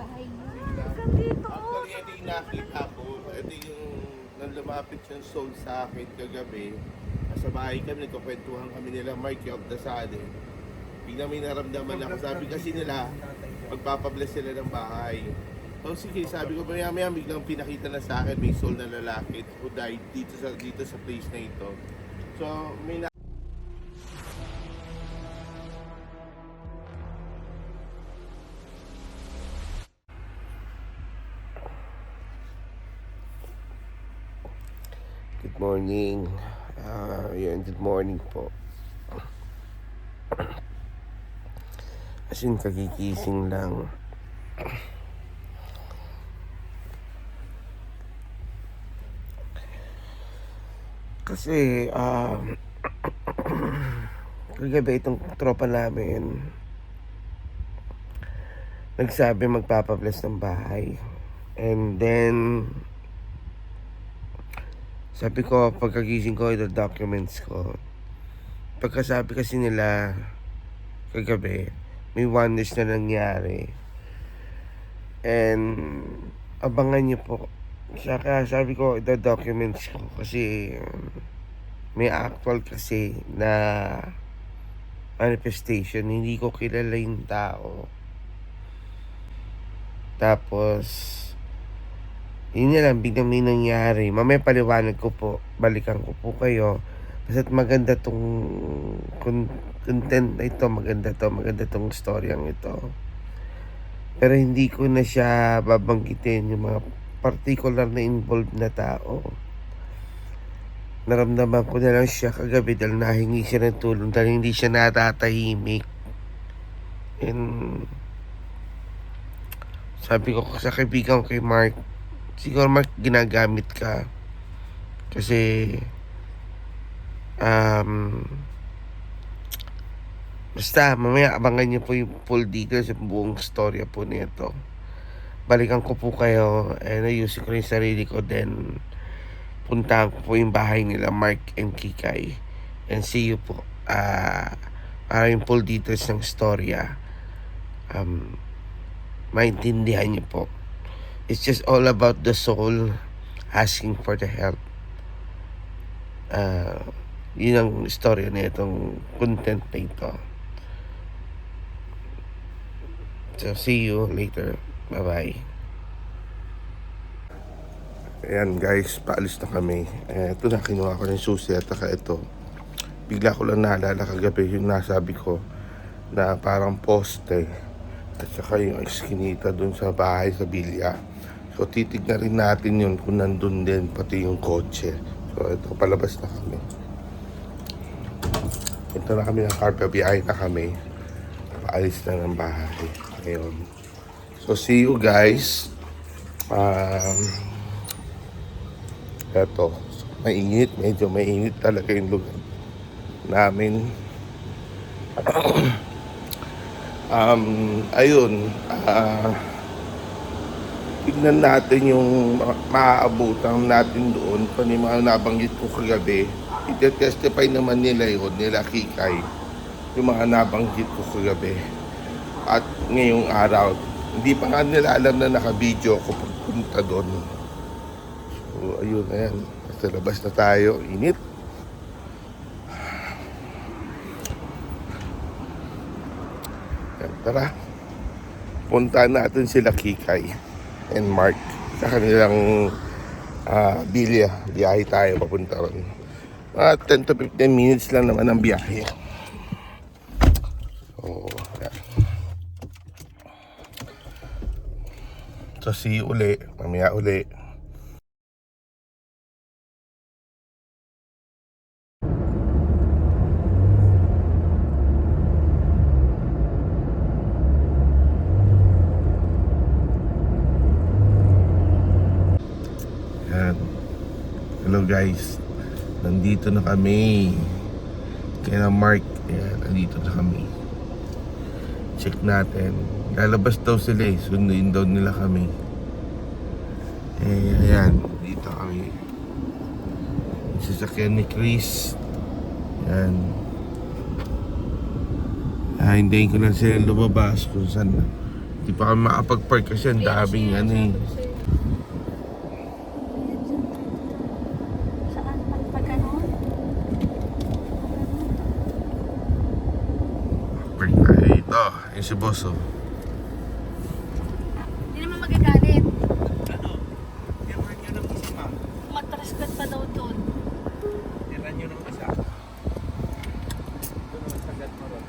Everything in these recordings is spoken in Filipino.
bahay niyo. Actually, ito yung nakita ko. Ito yung nang lumapit yung soul sa akin kagabi. Nasa bahay kami, nagkakwentuhan kami nila Mark of the Sade. Bigla may naramdaman ako. Sabi kasi nila, magpapabless sila ng bahay. So sige, sabi ko maya biglang pinakita na sa akin may soul na lalaki who died dito sa place na ito. So may Good morning. Good morning po. As in, kagigising lang. Kasi, kagabi itong tropa namin, nagsabi magpapabless ng bahay. And then, sabi ko, pagkagising ko, ito documents ko. Pagkasabi kasi nila, kagabi, may wonders na nangyari. And, abangan niyo po. Kaya sabi ko, ito documents ko. Kasi, may actual kasi na manifestation. Hindi ko kilala yung tao. Tapos, yun na lang, biglang may nangyari. Mamaya paliwanag ko po. Balikan ko po kayo. Basta't maganda tong content na ito. Maganda tong storyang ito. Pero hindi ko na siya babanggitin yung mga particular na involved na tao. Naramdaman ko na lang siya kagabi dahil nahingi siya ng tulong dahil hindi siya natatahimik. And sabi ko sa kaibigan ko kay Mark, siguro Mark, ginagamit ka. Kasi basta mamaya abangan niyo po yung full details yung buong storya po nito. Balikan ko po kayo and ayusin ko yung sarili ko, then puntahan ko po yung bahay nila Mark and Kikay and see you po para yung full details ng storya maintindihan niyo po. It's just all about the soul asking for the help. Yun ang storya na itong content na ito. So see you later. Bye-bye. Ayan guys, paalis na kami. Ito na, kinuha ko ng susi at saka ito. Bigla ko lang naalala kagabi yung nasabi ko na parang poste at saka yung eskinita dun sa bahay sa Bilya. So titignan rin natin yun kung nandun din pati yung kotse. So ito, palabas na kami. Ito na kami ng car, pabiyahe na kami. Paalis na ng bahay. Ayun. So see you guys. Eto, so, mainit, medyo mainit talaga yung lugar namin. Ayun, tignan natin yung maaabutan natin doon kung yung mga nabanggit ko kagabi. Ite-testify naman nila yun, nila Kikay, yung mga nabanggit ko kagabi. At ngayong araw, hindi pa nga nila alam na naka-video ako pagpunta doon. So, ayun, ayan. Basta labas na tayo. Init. Ayan, tara. Puntahan natin sila Kikay and Mark sa kanilang Bilya. Biyahe tayo papunta ron. 10 to 15 minutes lang naman ang biyahe. So, ayan. So, see you uli. Mamaya uli. Yan. Hello guys. Nandito na kami. Kaya Mark. Ayan, nandito na kami. Check natin. Lalabas daw sila eh. Sunduin daw nila kami. Ayan. Dito kami. Sasakyan ni Chris. Ayan. Hintayin ko lang sila lumabas kung saan Di pa kami makapag-park kasi ang daming ano eh. Saan? Pag ano? Park tayo dito. Yung si boss oh. Hindi naman magagalit. Ano? Tirahan nyo ng isa, ma'am. Matraskat pa daw doon. Tirahan nyo ng isa. Ito naman sagat mo ron.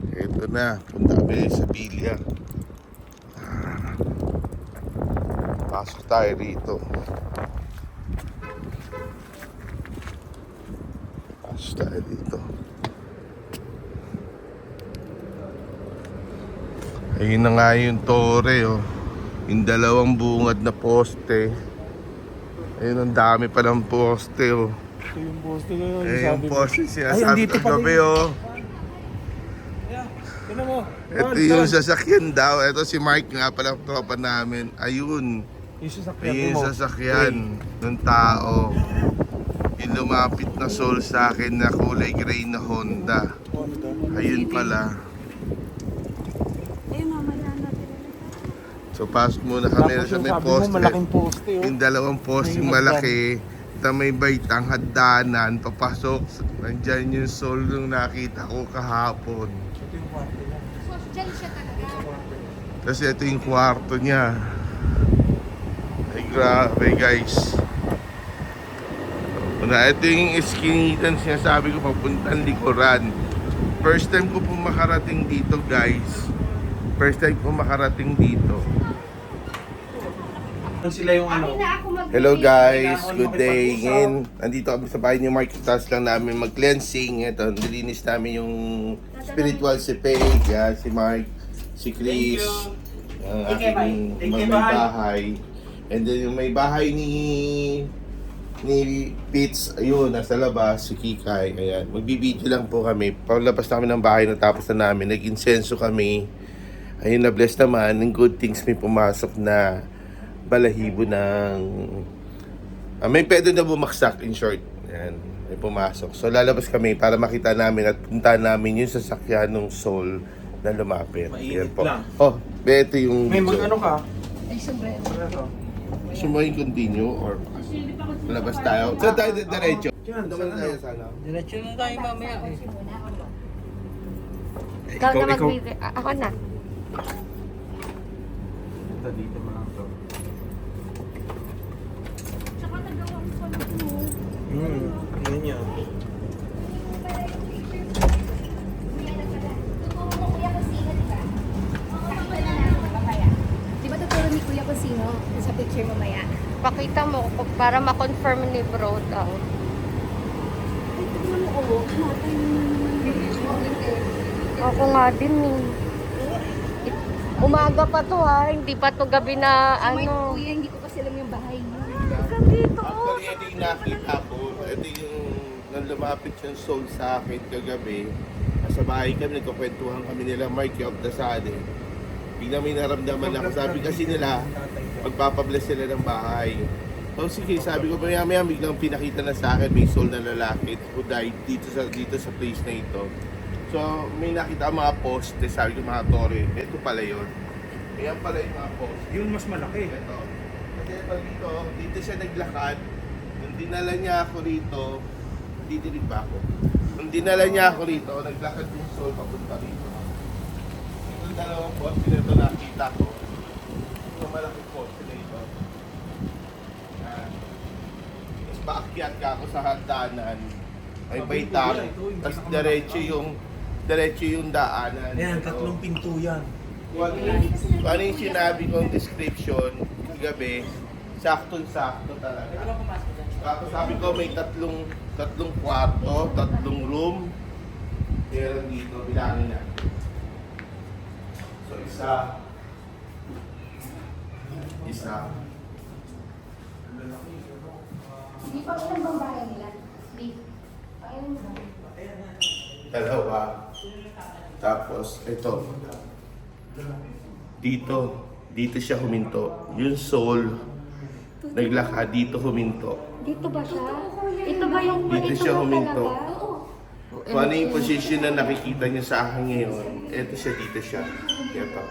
Ito na, punta kami sa Villa. Pasok tayo rito. Pasok tayo dito. Ayun na nga yung tore oh. Yung dalawang bungad na poste. Ayun, ang dami pa ng poste oh. Ito yung poste ngayon. Eh, yung poste Ay, sinasabi andito ko pala gabi yun. oh. Yeah, tinan mo. Ito yung sasakyan daw. Ito si Mark nga pala, tropa namin. Ayun. Yung sasakyan Ayun mo. yung sasakyan ng tao. Yung lumapit na soul sa akin na kulay gray na Honda. Ayun pala. Ayun, mamaya natin. So pasok muna kami Tapos sa yung may sabi mo, poste. malaking poste oh. Yung dalawang poste Ayun, malaki. Ta may baitang hagdanan. Papasok. Nandyan yung soul nung nakita ko kahapon. Ito yung kwarto niya. So, dyan siya talaga. Kasi ito yung kwarto niya. Ay grabe guys. Una, ito yung iskinitan sinasabi ko papuntang likuran. First time ko po makarating dito guys. First time ko makarating dito. Ano sila yung ano? Hello guys, good day. Ngayon, nandito kami sa bahay ni Mark. Tapos lang namin mag-cleansing. Ito, nilinis namin yung spiritual si Paige, yan, si Mark, si Chris, ang aking may bahay. And then yung may bahay ni Pitts, ayun, nasa labas, si Kikay. Ayan, magbibideo lang po kami. Paglabas namin ng bahay, natapos na namin, nag-insenso kami. Ayun, na-bless naman, ng good things may pumasok na balahibo ng may pedo na bumaksak, in short. Ayan, may pumasok. So lalabas kami para makita namin at punta namin yung sasakyan ng soul na lumapit. Mainit Ayan po. lang. Oh, beto yung May mga ano ka? Ay, sombrero. Ano? gusto mo yung continue or labas tayo? Saan tayo diretso? Diyan, Naman saan tayo ano? sana. Diretso na tayo mamaya eh. Ikaw na magbibigay. Ako na. Ito dito mo lang to. Tsaka nagawa ko pa ng mo. Yun yan. Di ba tuturo ni Kuya kung sino sa picture mamaya? Pakita mo para ma-confirm ni bro daw. Ay, tignan mo, oh. Natay Ako nga din eh. Umaga pa to ha, hindi pa to gabi na ano. Kuya, hindi ko kasi alam yung bahay niyo. Dito. Actually, ito yung nakita ko. Ito yung nang lumapit yung soul sa akin kagabi. Sa bahay kami, nagkakwentuhan kami nila Mark of the Sade. Bigla may naramdaman ako. Sabi kasi nila, magpapabless sila ng bahay. So sige, sabi ko maya biglang pinakita na sa akin may soul na lalaki who died dito sa place na ito. So may nakita mga poste, sabi ko mga tore, ito pala yun. Ayan pala yung mga poste. Yun mas malaki. Ito. Kasi dito siya naglakad. Nung dinala niya ako rito, didilig ba ako? Nung dinala niya ako rito, naglakad yung soul papunta rito. Yung dalawang poste na ito nakita ko. Yung malaking poste na ito. Yan. Tapos paakyat ka ako sa hagdanan. May baitang. Tapos diretso yung daanan. Ayan, Ito. 3 pinto yan. Kung ano yung sinabi kong description gabi, saktong-sakto talaga. Tapos sabi ko may tatlong kwarto, tatlong room. Meron dito, bilangin na. So isa. Hindi pa ilan bang bahay nila? Big. Ayun ba? Dalawa. Tapos, ito. Dito siya huminto. Yung sole, naglakad, dito huminto. Dito ba siya? Ito ba yung Dito ito siya ba huminto. talaga? Kung ano yung position na nakikita niyo sa akin ngayon, ito siya, dito siya. Ito.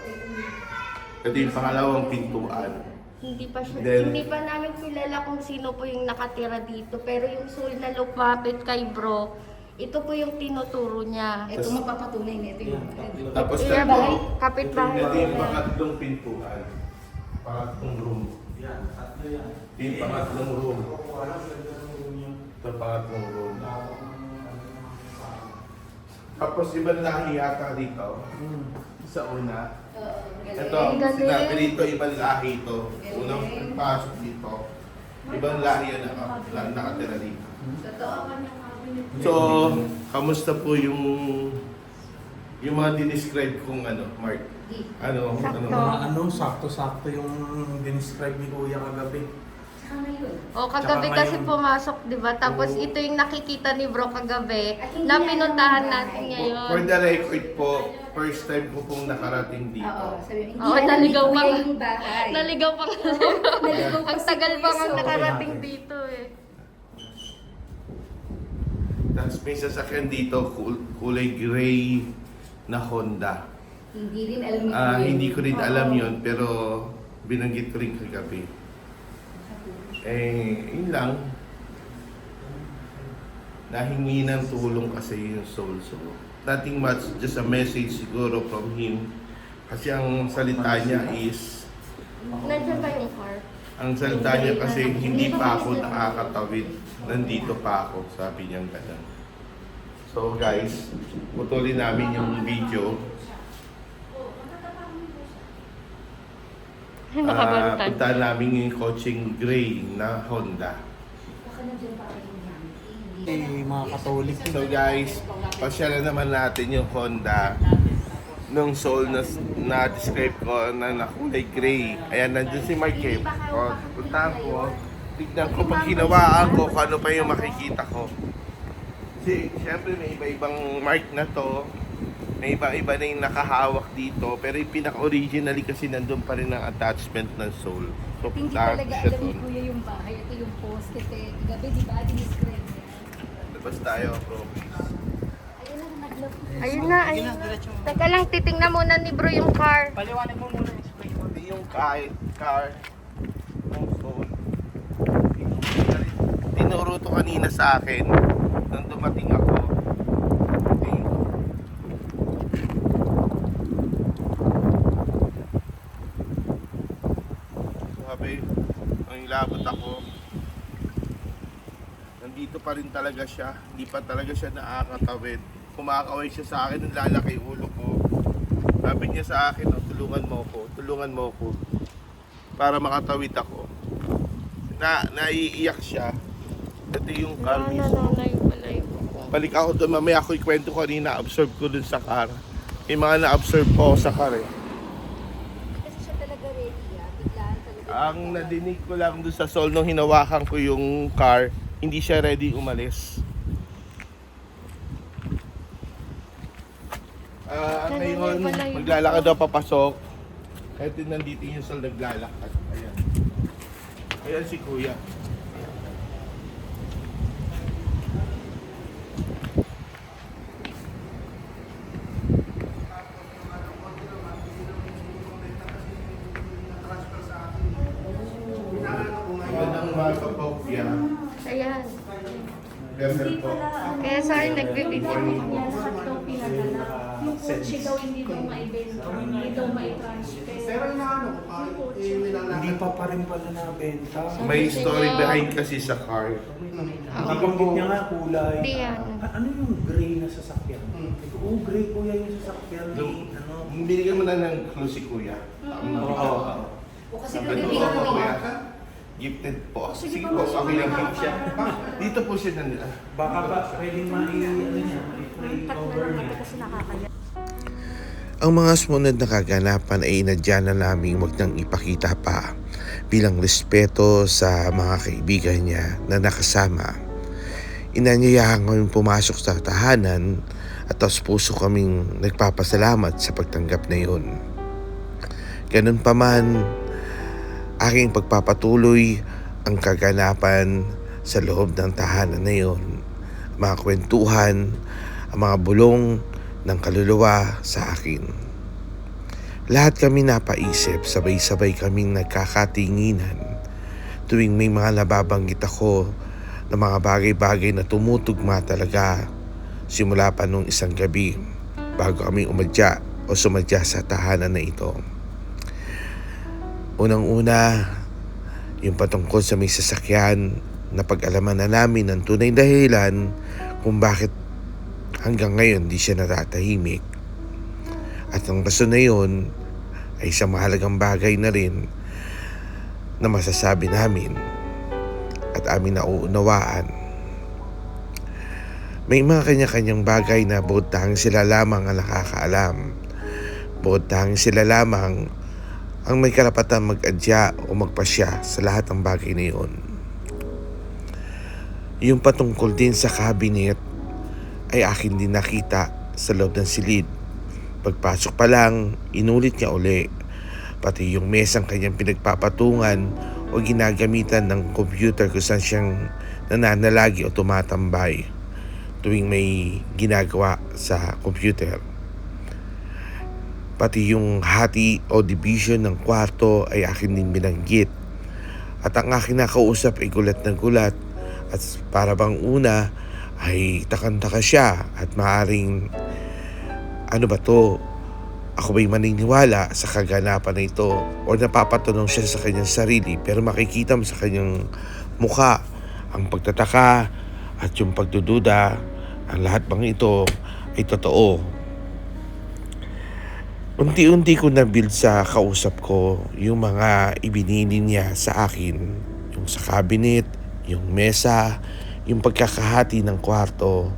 Ito yung pangalawang pintuan. Hindi pa siya, Then- hindi pa namin kilala kung sino po yung nakatira dito. Pero yung soul na lumapit kay bro, ito po yung tinuturo niya. Ito magpapatunay na ito yung... Tapos Iya ito, ba? Kapitbahay. ito yung pangatlong pintuan. Pangatlong room. Yan, tatlo yan. Ito yung pangatlong room. Ito pangatlong room. Tapos ibang lahi yata dito. Sa una. Ito, Ang galing. sinabi dito, ibang lahi ito. Unang pasok dito. Ibang lahi yan nakatira dito. So, kamusta po yung mga dinescribe kong Mark? Ano? Mga sakto-sakto yung dinescribe ni Kuya kagabi. O kagabi Tsaka kasi ngayon- pumasok, 'di ba? Tapos ito yung nakikita ni bro kagabi na pinuntahan natin For ngayon. the record po, first time ko pong nakarating dito. Oo, sabi mo, Oo, naligaw pa nga. yung bahay. Naligaw pa nga. Naligaw pa Ang si tagal pa nga Kuya. nakarating dito eh. Tapos may sasakyan dito, kulay gray na Honda. Hindi rin alam ni Kuya. Hindi ko rin Oo. alam yon pero binanggit ko rin kagabi. Yun lang. Nahingi ng tulong kasi yung soul. So, nothing much, just a message siguro from him. Kasi ang salita niya is, Nandiyan ba yung car? ang salita niya kasi hindi pa ako nakakatawid. Nandito pa ako, sabi niya ganun. So guys, putulin namin yung video. Nakabalitan. Punta namin yung coaching gray na Honda. Baka nandiyan pa kayo yan. Eh, mga Katolik. So guys, pasyalan naman natin yung Honda nung soul na describe ko na kulay gray. Ayan, nandun si Mark Cape. O, puntahan ko. Tignan ko pag hinawaan ko kung ano pa yung makikita ko. Kasi syempre may iba-ibang mark na to. May iba-iba na yung nakahawak dito. Pero yung pinaka-originally kasi nandun pa rin ang attachment ng soul. So Hindi puntahan ko talaga siya alam ni dun. Kuya yung bahay. Ito yung post kasi gabi, di ba? Diniscribe niya. Labas tayo, bro. Ayun na, naglap. Ayun na, ayun na. Teka lang, titingnan muna ni bro yung car. Paliwanag mo muna yung spray mo. Hindi yung car ng soul. Tinuro to kanina sa akin nung dumating ako. Okay. Sabi, nung ilabot ako, nandito pa rin talaga siya. Hindi pa talaga siya nakakatawid. Kumakaway siya sa akin, nung lalaki ulo ko. Sabi niya sa akin, oh, tulungan mo ako para makatawid ako. Naiiyak siya. Ito yung car mismo. Nanay. Balik ako doon, mamaya ako ikwento ko kanina, absorb ko doon sa car. May mga na-absorb po ako sa car eh. Kasi siya talaga ready, biglaan talaga. Ang nadinig ko lang doon sa soul nung hinawakan ko yung car, hindi siya ready umalis. Ngayon, maglalakad daw papasok. Kahit nandito yung soul naglalakad. Ayan. Ayan si Kuya. Magandang umaga po, Kuya. Ayan. Level po. Kaya sorry, nagbibigay ko kami. Yan, lahat daw pinadala. Yung kotse daw hindi daw maibenta, hindi daw mai-transfer. Pero inaano ko, Hindi pa rin pala nabenta. May story behind kasi sa car. Nabanggit niya nga kulay. Hindi yan. Ano yung gray na sasakyan? Oo, gray kuya yung sasakyan. Nung- Ano? Binigyan mo na ng clue si Kuya. Oo. O kasi Sabi kung ko, hindi "Opo, ka Kuya." Gifted po. Sige po, okay lang po siya. Dito po siya nandito. Baka ba pwedeng ma-pray over niya? kasi nakakaya. Ang mga sumunod na kaganapan ay inadya na naming wag nang ipakita pa bilang respeto sa mga kaibigan niya na nakasama. Inanyayahan kami pumasok sa tahanan at taos puso kaming nagpapasalamat sa pagtanggap na yun. Ganun pa man, aking pagpapatuloy ang kaganapan sa loob ng tahanan na yun. Mga kwentuhan, ang mga bulong ng kaluluwa sa akin. Lahat kami napaisip, sabay-sabay kaming nagkakatinginan tuwing may mga nababanggit ako na mga bagay-bagay na tumutugma talaga simula pa nung isang gabi bago kami sumadya sa tahanan na ito. Unang-una, yung patungkol sa may sasakyan na pag-alaman na namin ng tunay dahilan kung bakit hanggang ngayon di siya natatahimik. At ang rason na yun ay isang mahalagang bagay na rin na masasabi namin at aming nauunawaan. May mga kanya-kanyang bagay na buod tanging sila lamang ang nakakaalam. Buod tanging sila lamang ang may karapatan mag-adya o magpasya sa lahat ng bagay na yun. Yung patungkol din sa cabinet ay akin din nakita sa loob ng silid. Pagpasok pa lang, inulit niya uli. Pati yung mesang kanyang pinagpapatungan o ginagamitan ng computer kung saan siyang nananalagi o tumatambay tuwing may ginagawa sa computer. Pati yung hati o division ng kwarto ay akin din binanggit. At ang aking nakausap ay gulat na gulat at para bang una ay takang-taka siya at maaring ano ba to? Ako ba'y maniniwala sa kaganapan na ito o napapatanong siya sa kanyang sarili pero makikita mo sa kanyang mukha ang pagtataka at yung pagdududa. Ang lahat bang ito ay totoo? Unti-unti ko na-build sa kausap ko yung mga ibinili niya sa akin. Yung sa cabinet, yung mesa, yung pagkakahati ng kwarto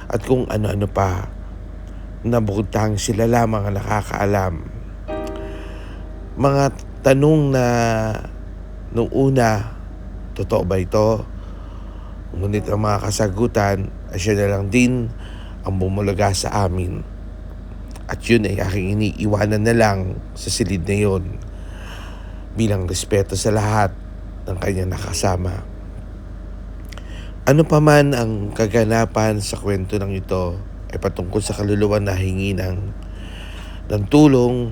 at kung ano-ano pa na bukod tanging sila lamang ang nakakaalam. Mga tanong na nung una, totoo ba ito? Ngunit ang mga kasagutan ay siya na lang din ang bumulaga sa amin. At yun ay aking iniiwanan na lang sa silid na yun bilang respeto sa lahat ng kanyang nakasama. Ano pa man ang kaganapan sa kwento ng ito ay patungkol sa kaluluwa na hingi ng tulong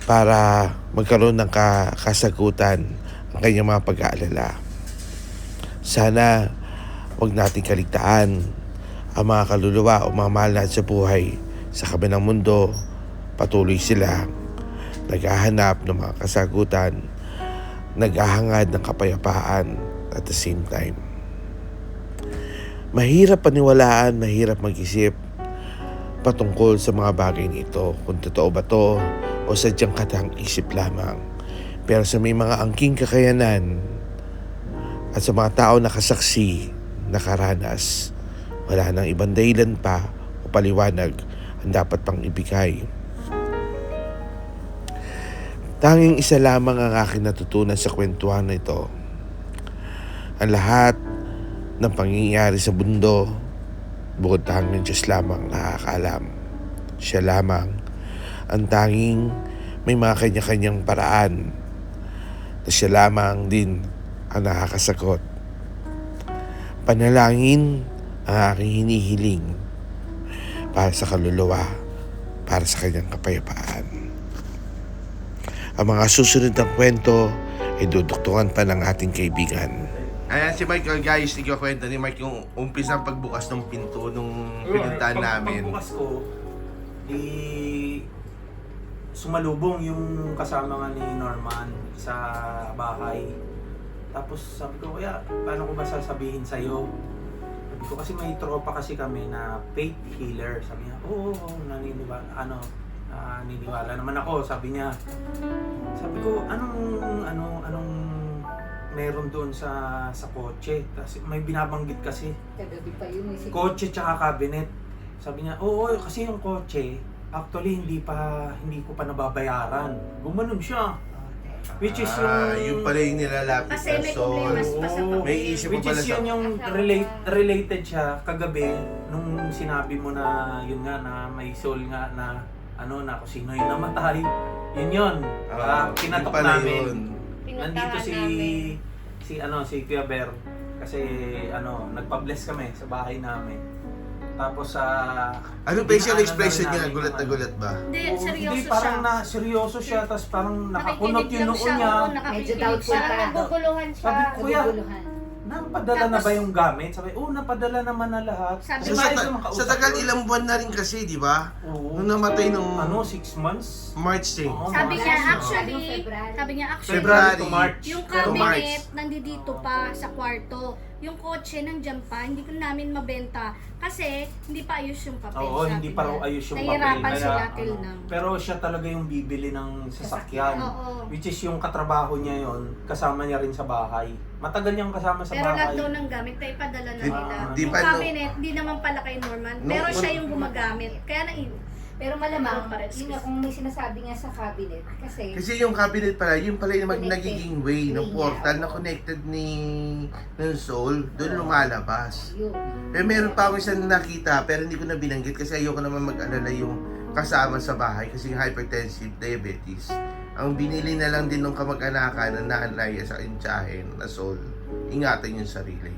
para magkaroon ng kasagutan ang kanyang mga pag-aalala. Sana wag natin kaligtaan ang mga kaluluwa o mga mahal natin sa buhay. Sa kabilang mundo, patuloy sila naghahanap ng mga kasagutan, naghahangad ng kapayapaan at the same time. Mahirap paniwalaan, mahirap mag-isip patungkol sa mga bagay nito. Kung totoo ba to o sadyang katang isip lamang. Pero sa may mga angking kakayanan at sa mga tao nakasaksi, nakaranas, wala nang ibang dahilan pa o paliwanag ang dapat pang ibigay. Tanging isa lamang ang aking natutunan sa kwentuhan na ito. Ang lahat ng pangyayari sa mundo, bukod tanging Diyos lamang nakakaalam. Siya lamang ang tanging may mga kanya-kanyang paraan na siya lamang din ang nakakasagot. Panalangin ang aking hinihiling para sa kaluluwa, para sa kanyang kapayapaan. Ang mga susunod ng kwento ay duduktungan pa ng ating kaibigan. Ayan si Michael, guys, ikakwento ni Mike yung umpisang pagbukas ng pinto nung pinuntahan namin. Pagbukas ko, sumalubong yung kasama nga ni Norman sa bahay. Tapos sabi ko, kaya paano ko ba sasabihin sa'yo? Sabi ko kasi may tropa kasi kami na faith healer. Sabi niya, oo, naniniwala naman ako. Sabi niya, sabi ko, anong meron doon sa kotse? Kasi may binabanggit kasi. Kagabi pa yun eh. Kotse tsaka cabinet. Sabi niya, oo, kasi yung kotse, actually hindi ko pa nababayaran. Gumanon siya. Which is yung... yung pala yung nilalapit Kasi na may soul. problema pa sa Oo. May issue pa Which pala is sa... yun yung related siya kagabi nung sinabi mo na yun nga na may soul nga na na kung sino yung namatay. Yun. Kinatok yung pala namin. yun. Nandito Pinuntahan namin. si Kuya Ber kasi nagpa-bless kami sa bahay namin. Tapos Anong facial dinaanan expression na rin niya? namin Gulat na yung gulat ba? Hindi, Oo, seryoso hindi, siya. parang seryoso siya, tapos parang nakakunot Nakikinig yung lang noo siya, niya. oo, Medyo nakikinig doubtful siya. ka. Naguguluhan siya. Sabi ko, Kuya, Naguguluhan. napadala na ba Tapos- yung gamit? Sabi, napadala naman na lahat. Sabi So, Kasi sa, maayos naman kausap sa tagal yun. ilang buwan na rin kasi, di ba? Oo. Nung namatay nung 6 months? March eh. Oo, Sabi mga- niya, Ano, actually, February? sabi niya, actually, February to March. yung Pero March. cabinet nandito pa sa kwarto. Yung kotse nandyan pa, hindi ko namin mabenta kasi hindi pa ayos yung papel. Oo, sabi hindi pa raw niya. ayos yung Nahihirapan papel. sila till now. Pero siya talaga yung bibili ng sasakyan. Oo. Which is yung katrabaho niya yon, kasama niya rin sa bahay. Matagal niyang kasama sa Pero lahat bahay. daw ng gamit na ipadala na Di- nila. di Yung ba no- cabinet, hindi naman pala kay Norman. No, Pero siya un- yung gumagamit. Kaya Pero malamang, Pero pares yun nga kasi. kung may sinasabi nga sa cabinet. Kasi, Kasi yung cabinet pala, yung pala yung Connected. nagiging way ng Way portal niya, na oo. connected ng soul, doon lumalabas. yun. Eh meron pa ako isang nakita pero hindi ko na binanggit kasi ayoko naman mag-alala yung kasama sa bahay kasi yung hypertensive, diabetes. Ang binili na lang din ng kamag-anakan na naanaya sa intsahin na soul, ingatan yung sarili.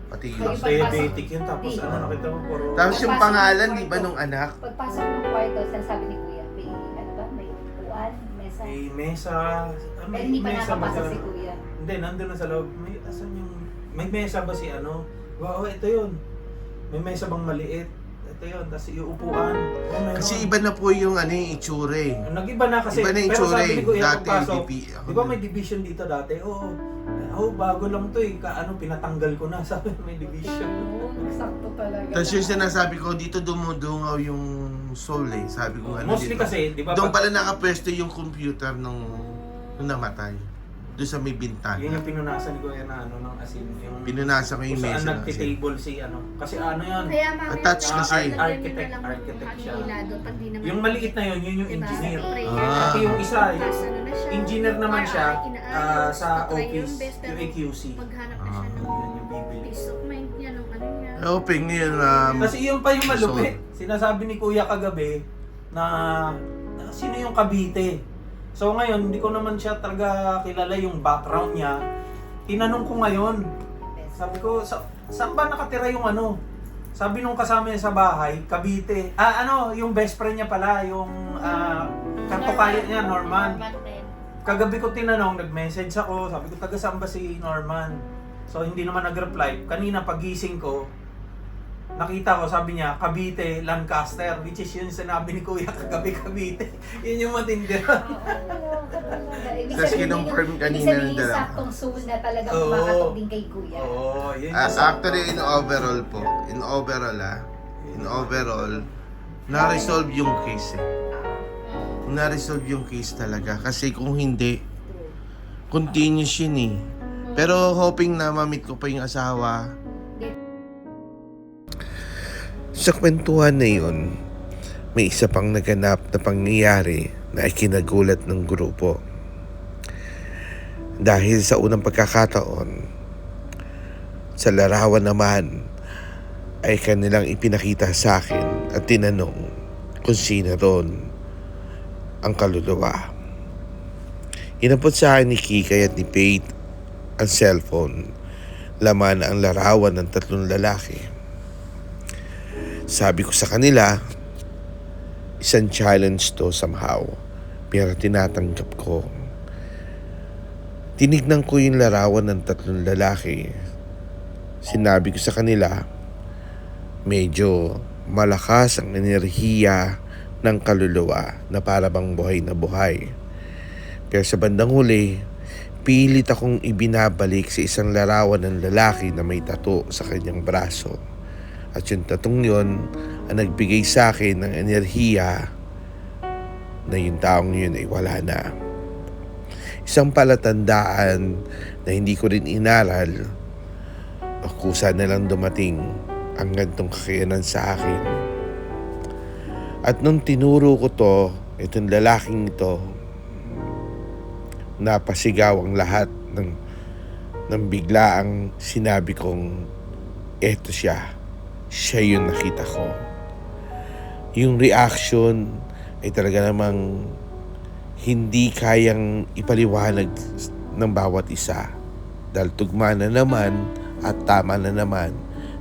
Pati yung... Tapos diabetic yun, tapos Di. nakita mo puro... Tapos yung Pagpasok pangalan, ng di ba, kwarto. nung anak? Pagpasok ng kwarto, sinasabi ni Kuya, may upuan, mesa. May mesa... Pero hindi pa mesa ba nakapasa sa- si Kuya. Hindi, nandun na sa loob. Asan yung... May mesa ba si ano? Wow, ito yun. May mesa bang maliit? Ito yun, tapos yung upuan. Meron. Kasi iba na po yung yung itsura eh. Nag-iba na kasi. Iba na yung pero itsura sabi eh. ni Kuya, Dati pagpasok, DP. di ba may division dito dati? Oo. Oh, bago lang to eh. Pinatanggal ko na. Sabi may division. Oo, sakto talaga. Tapos yung sinasabi ko, dito dumudungaw yung soul eh. Sabi ko Mostly dito. kasi, di ba? Doon pala nakapwesto yung computer nung namatay. Doon sa may bintana. Yun yung pinunasan ni Kuya na ng asin. Yung Pinunasa ko yung kung saan mesa ng asin. nagtitable si Kasi yun. Kaya mami, Attached kasi. Architect siya. Pag di naman Yung maliit na yun yung Diba? engineer. Ah. Pati yung isa, Tapos ano na siya, engineer naman siya inaayos, sa tatry office, best, pero yung AQC. Maghanap na siya ng Yun yung bibili. peace of mind niya, nung ano niya. Open ngayon Kasi yun pa yung malupit. Sinasabi ni Kuya kagabi na sino yung Cavite. So ngayon, hindi ko naman siya talaga kilala yung background niya. Tinanong ko ngayon. Sabi ko, saan ba nakatira yung ano? Sabi nung kasama niya sa bahay, Cavite. Yung best friend niya pala, yung kantokayo niya, Norman. din. Kagabi ko tinanong, nag-message ako, sabi ko, taga saan ba si Norman? So hindi naman nag-reply. Kanina pagising ko, nakita ko, sabi niya, Cavite, Lancaster, which is yun sinabi ni Kuya kagabi, Cavite. Yun yung matindi. Tapos kinonfirm kanina ng ng dalawa. saktong soul na talagang Oo. kumakatok din kay Kuya. Oo, yun yung Actually, in overall po, in overall, na-resolve yung case eh. Na-resolve yung case talaga. Kasi kung hindi, continuous yun eh. Pero hoping na ma-meet ko pa yung asawa. Sa kwentuhan na yun, may isa pang naganap na pangyayari na ikinagulat ng grupo. Dahil sa unang pagkakataon, sa larawan naman ay kanilang ipinakita sa akin at tinanong kung sino ron ang kaluluwa. Inampot sa akin ni Kikay at ni Faith ang cellphone. Laman ang larawan ng 3 lalaki. Sabi ko sa kanila, isang challenge to somehow, pero tinatanggap ko. Tinignan ko yung larawan ng 3 lalaki. Sinabi ko sa kanila, medyo malakas ang enerhiya ng kaluluwa na para bang buhay na buhay. Pero sa bandang huli, pilit akong ibinabalik sa isang larawan ng lalaki na may tattoo sa kanyang braso. At yung tatong yun ang nagbigay sa akin ng enerhiya na yung taong yun ay wala na. Isang palatandaan na hindi ko rin inaral o kusa na lang dumating ang gantong kakayanan sa akin. At nung tinuro ko to, itong lalaking ito, napasigaw ang lahat ng biglaang sinabi kong eto siya yung nakita ko. Yung reaction ay talaga namang hindi kayang ipaliwanag ng bawat isa dahil tugma na naman at tama na naman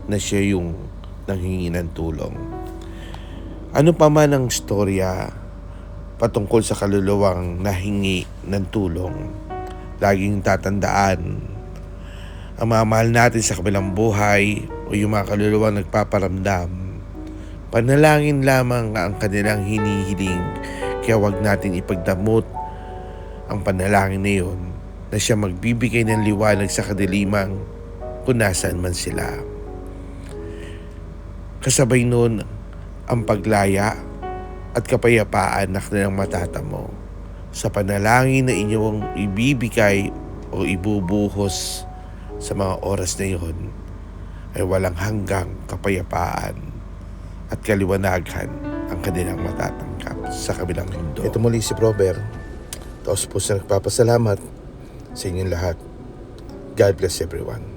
na siya yung nanghingi ng tulong. Ano pa man ang storya patungkol sa kaluluwang nahingi ng tulong, laging tatandaan ang mga mahal natin sa kabilang buhay o yung mga kaluluwang nagpaparamdam. Panalangin lamang ang kanilang hinihiling, kaya wag natin ipagdamot ang panalangin na yun na siya magbibigay ng liwanag sa kadilimang kung nasaan man sila. Kasabay nun ang paglaya at kapayapaan na kanilang matatamo sa panalangin na inyong ibibigay o ibubuhos sa mga oras na yun ay walang hanggang kapayapaan at kaliwanagan ang kanilang matatanggap sa kabilang mundo. Ito muli si Robert. Taos po sa nagpapasalamat sa inyong lahat. God bless everyone.